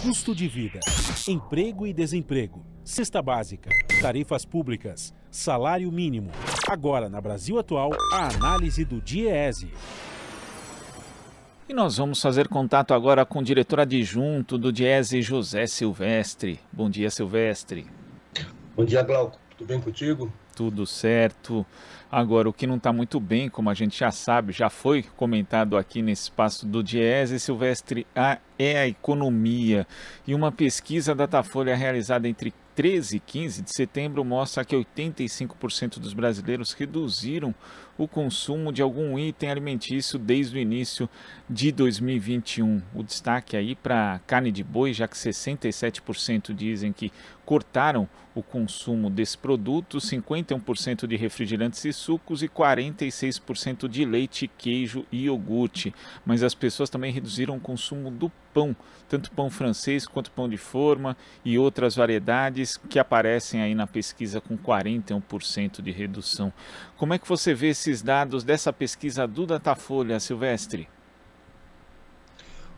Custo de vida, emprego e desemprego, cesta básica, tarifas públicas, salário mínimo. Agora, na Brasil Atual, a análise do DIEESE. E nós vamos fazer contato agora com o diretor adjunto do DIEESE, José Silvestre. Bom dia, Silvestre. Bom dia, Glauco. Tudo bem contigo? Tudo certo. Agora, o que não está muito bem, como a gente já sabe, já foi comentado aqui nesse espaço do DIEESE, Silvestre, é a economia. E uma pesquisa Datafolha realizada entre 13 e 15 de setembro mostra que 85% dos brasileiros reduziram o consumo de algum item alimentício desde o início de 2021. O destaque aí para carne de boi, já que 67% dizem que cortaram o consumo desse produto, 51% de refrigerantes e sucos e 46% de leite, queijo e iogurte. Mas as pessoas também reduziram o consumo do pão, tanto pão francês quanto pão de forma e outras variedades que aparecem aí na pesquisa com 41% de redução. Como é que você vê esses dados dessa pesquisa do Datafolha, Silvestre?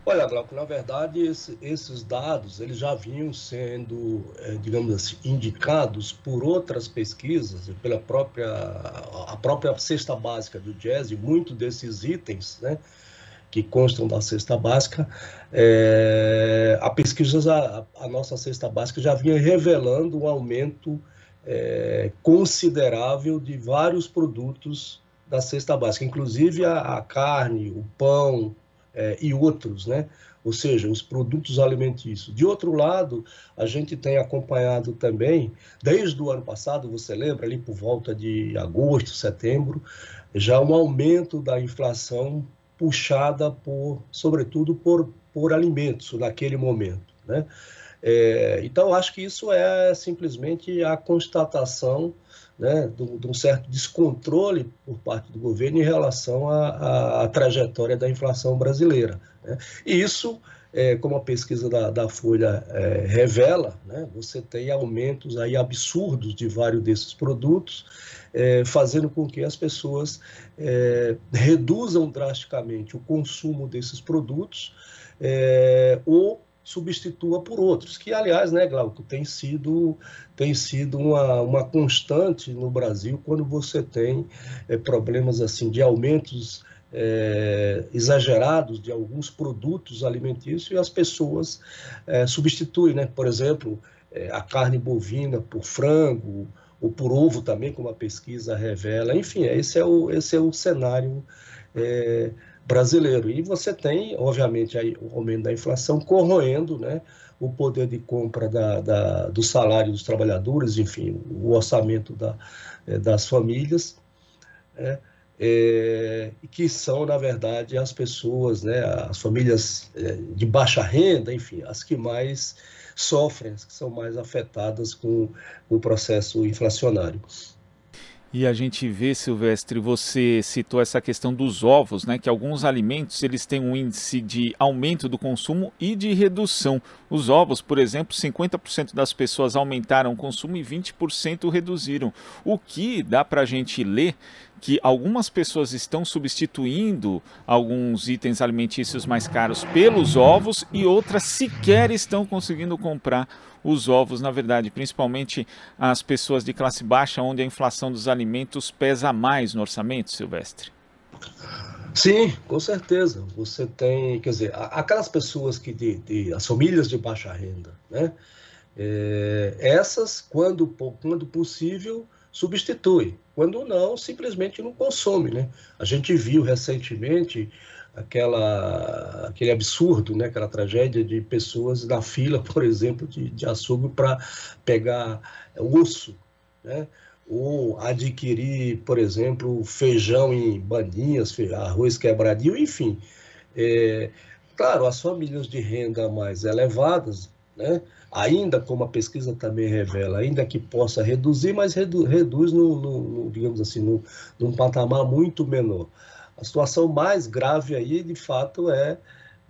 Olha, Glauco, na verdade, esses dados eles já vinham sendo, digamos assim, indicados por outras pesquisas, a própria cesta básica do DIEESE, muitos desses itens, né, que constam da cesta básica, a nossa cesta básica já vinha revelando um aumento considerável de vários produtos da cesta básica, inclusive a carne, o pão e outros, né? Ou seja, os produtos alimentícios. De outro lado, a gente tem acompanhado também, desde o ano passado, você lembra, ali por volta de agosto, setembro, já um aumento da inflação puxada sobretudo por alimentos naquele momento, né? Então, acho que isso é simplesmente a constatação, né, de um certo descontrole por parte do governo em relação à trajetória da inflação brasileira, né? E isso, como a pesquisa da Folha revela, né, você tem aumentos aí absurdos de vários desses produtos, fazendo com que as pessoas reduzam drasticamente o consumo desses produtos ou substitua por outros, que, aliás, né, Glauco, tem sido uma constante no Brasil quando você tem problemas assim de aumentos exagerados de alguns produtos alimentícios e as pessoas substituem, né? Por exemplo, a carne bovina por frango ou por ovo também, como a pesquisa revela. Enfim, esse é o cenário brasileiro. E você tem, obviamente, aí, o aumento da inflação corroendo, né, o poder de compra do salário dos trabalhadores, enfim, o orçamento das famílias, que são, na verdade, as pessoas, né, as famílias de baixa renda, enfim, as que mais sofrem, as que são mais afetadas com o processo inflacionário. E a gente vê, Silvestre, você citou essa questão dos ovos, né? Que alguns alimentos eles têm um índice de aumento do consumo e de redução. Os ovos, por exemplo, 50% das pessoas aumentaram o consumo e 20% reduziram. O que dá para a gente ler que algumas pessoas estão substituindo alguns itens alimentícios mais caros pelos ovos e outras sequer estão conseguindo comprar os ovos, na verdade, principalmente as pessoas de classe baixa, onde a inflação dos alimentos pesa mais no orçamento, Silvestre. Sim, com certeza. Você tem, quer dizer, aquelas pessoas as famílias de baixa renda, né? Essas, quando possível, substitui. Quando não, simplesmente não consome, né? A gente viu recentemente aquele absurdo, né? Aquela tragédia de pessoas na fila, por exemplo, de açougue para pegar osso, né? Ou adquirir, por exemplo, feijão em bandinhas, arroz quebradinho, enfim. Claro, as famílias de renda mais elevadas, né, ainda como a pesquisa também revela, ainda que possa reduzir, mas reduz digamos assim, num patamar muito menor. A situação mais grave aí, de fato, é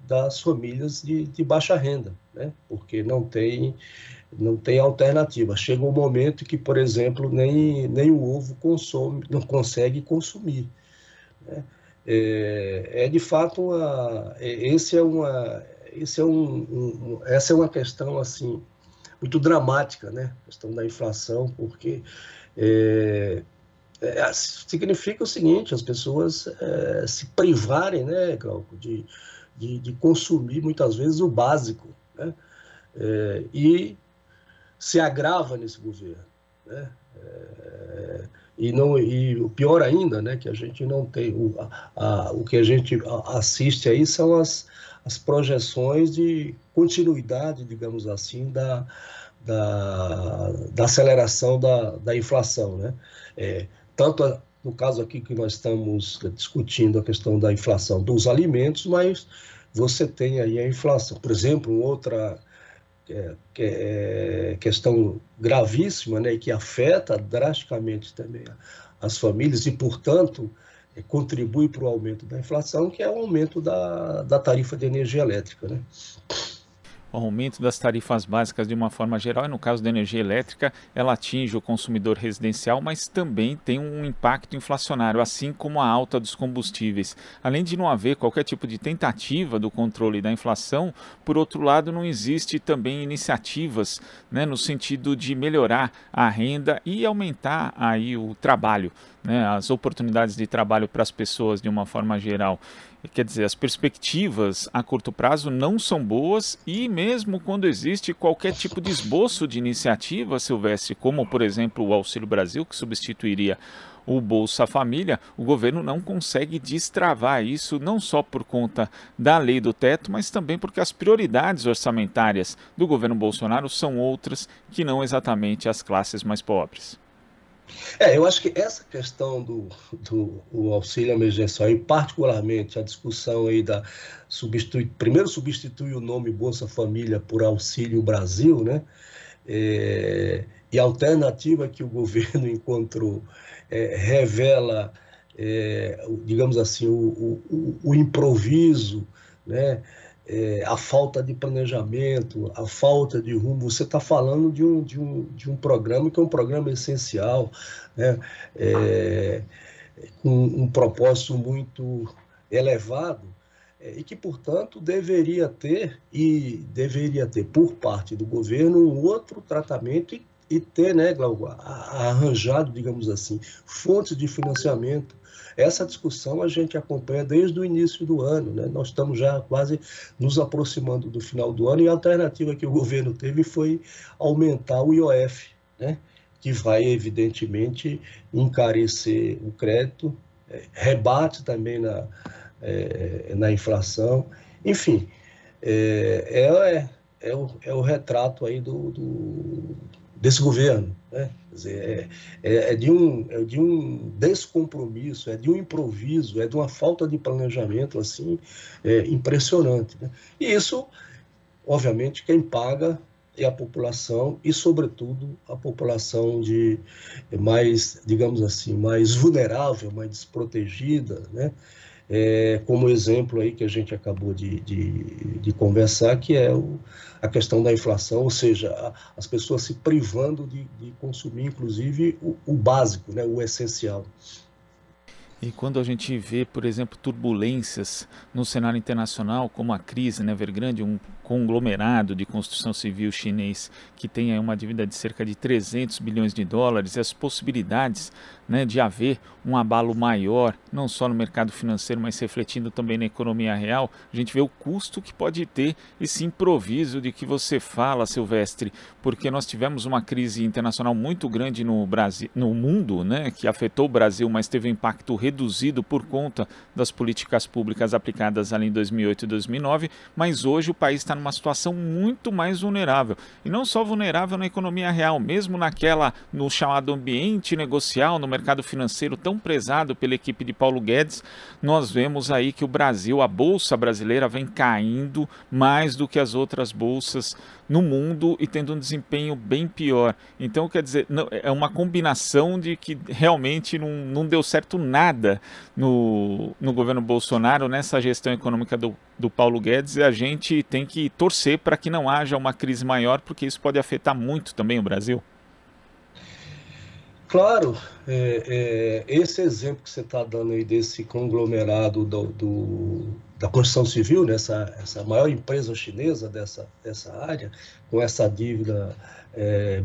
das famílias de baixa renda, né, porque não tem alternativa. Chega um momento que, por exemplo, nem o ovo não consegue consumir, né? De fato, esse é essa é uma questão assim muito dramática, né? A questão da inflação, porque significa o seguinte: as pessoas se privarem, né, Glauco, de consumir muitas vezes o básico, né? E se agrava nesse governo, né? E o pior ainda, né, que a gente não tem, o que a gente assiste aí são as projeções de continuidade, digamos assim, da aceleração da inflação, né? Tanto no caso aqui que nós estamos discutindo a questão da inflação dos alimentos, mas você tem aí a inflação, por exemplo, outra questão gravíssima, né, e que afeta drasticamente também as famílias e, portanto, contribui para o aumento da inflação, que é o aumento da tarifa de energia elétrica, né? O aumento das tarifas básicas de uma forma geral, e no caso da energia elétrica, ela atinge o consumidor residencial, mas também tem um impacto inflacionário, assim como a alta dos combustíveis. Além de não haver qualquer tipo de tentativa do controle da inflação, por outro lado, não existe também iniciativas, né, no sentido de melhorar a renda e aumentar aí o trabalho, né, as oportunidades de trabalho para as pessoas de uma forma geral. Quer dizer, as perspectivas a curto prazo não são boas e mesmo quando existe qualquer tipo de esboço de iniciativa, Silvestre, como por exemplo o Auxílio Brasil, que substituiria o Bolsa Família, o governo não consegue destravar isso, não só por conta da lei do teto, mas também porque as prioridades orçamentárias do governo Bolsonaro são outras que não exatamente as classes mais pobres. Eu acho que essa questão do auxílio emergencial, e particularmente a discussão aí primeiro substituir o nome Bolsa Família por Auxílio Brasil, né? E a alternativa que o governo encontrou revela, digamos assim, o improviso, né? A falta de planejamento, a falta de rumo. Você está falando de um programa que é um programa essencial, né? Com um propósito muito elevado, e que, portanto, deveria ter por parte do governo um outro tratamento e ter, né, Glauco, arranjado, digamos assim, fontes de financiamento. Essa discussão a gente acompanha desde o início do ano, né? Nós estamos já quase nos aproximando do final do ano e a alternativa que o governo teve foi aumentar o IOF, né? Que vai, evidentemente, encarecer o crédito, rebate também na inflação. Enfim, é o retrato aí desse governo, né? Quer dizer, é de um descompromisso, é de um improviso, é de uma falta de planejamento assim, impressionante, né? E isso, obviamente, quem paga é a população e, sobretudo, a população mais, digamos assim, mais vulnerável, mais desprotegida, né? Como exemplo aí que a gente acabou de conversar, que é a questão da inflação, ou seja, as pessoas se privando de consumir, inclusive, o básico, né, o essencial. E quando a gente vê, por exemplo, turbulências no cenário internacional, como a crise na Evergrande, um conglomerado de construção civil chinês que tem aí uma dívida de cerca de 300 bilhões de dólares, e as possibilidades, né, de haver um abalo maior, não só no mercado financeiro, mas refletindo também na economia real, a gente vê o custo que pode ter esse improviso de que você fala, Silvestre, porque nós tivemos uma crise internacional muito grande no Brasil, no mundo, né, que afetou o Brasil, mas teve um impacto reduzido por conta das políticas públicas aplicadas ali em 2008 e 2009, mas hoje o país está numa situação muito mais vulnerável. E não só vulnerável na economia real, mesmo no chamado ambiente negocial, no mercado financeiro tão prezado pela equipe de Paulo Guedes, nós vemos aí que o Brasil, a Bolsa brasileira, vem caindo mais do que as outras bolsas no mundo e tendo um desempenho bem pior. Então, quer dizer, é uma combinação de que realmente não deu certo nada no governo Bolsonaro, nessa gestão econômica do Paulo Guedes, e a gente tem que torcer para que não haja uma crise maior, porque isso pode afetar muito também o Brasil. Claro, esse exemplo que você está dando aí desse conglomerado da construção civil, né, essa maior empresa chinesa dessa área, com essa dívida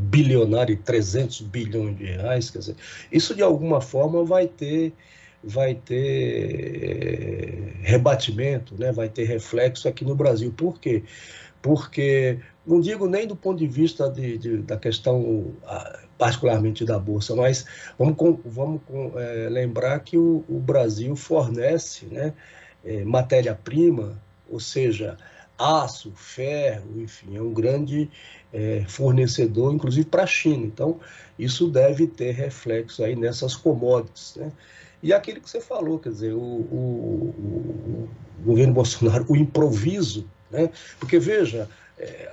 bilionária, 300 bilhões de reais, quer dizer, isso de alguma forma vai ter rebatimento, né, vai ter reflexo aqui no Brasil. Por quê? Porque, não digo nem do ponto de vista da questão particularmente da Bolsa, mas vamos lembrar que o Brasil fornece, né, matéria-prima, ou seja, aço, ferro, enfim, é um grande fornecedor, inclusive para a China. Então, isso deve ter reflexo aí nessas commodities, né? E aquilo que você falou, quer dizer, o governo Bolsonaro, o improviso, né? Porque, veja,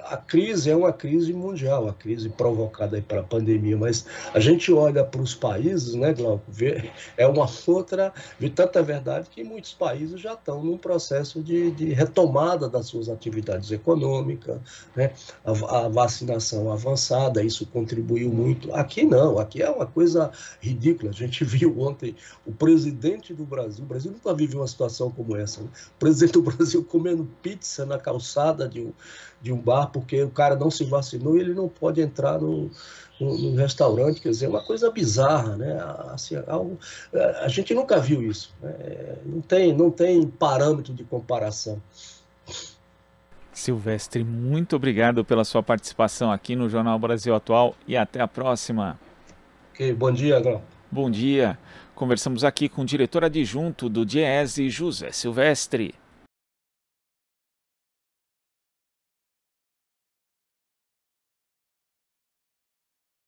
a crise é uma crise mundial, a crise provocada aí pela pandemia, mas a gente olha para os países, né, Glauco, é uma outra, de tanta verdade que muitos países já estão num processo de retomada das suas atividades econômicas, né, a vacinação avançada, isso contribuiu muito. Aqui não, aqui é uma coisa ridícula. A gente viu ontem o presidente do Brasil, o Brasil nunca viveu uma situação como essa, né? O presidente do Brasil comendo pizza na calçada de um bar, porque o cara não se vacinou e ele não pode entrar no restaurante. Quer dizer, é uma coisa bizarra, né? Assim, a gente nunca viu isso, né? Não tem parâmetro de comparação. Silvestre, muito obrigado pela sua participação aqui no Jornal Brasil Atual e até a próxima. Okay, bom dia, Glauco. Bom dia. Conversamos aqui com o diretor adjunto do DIEESE, José Silvestre.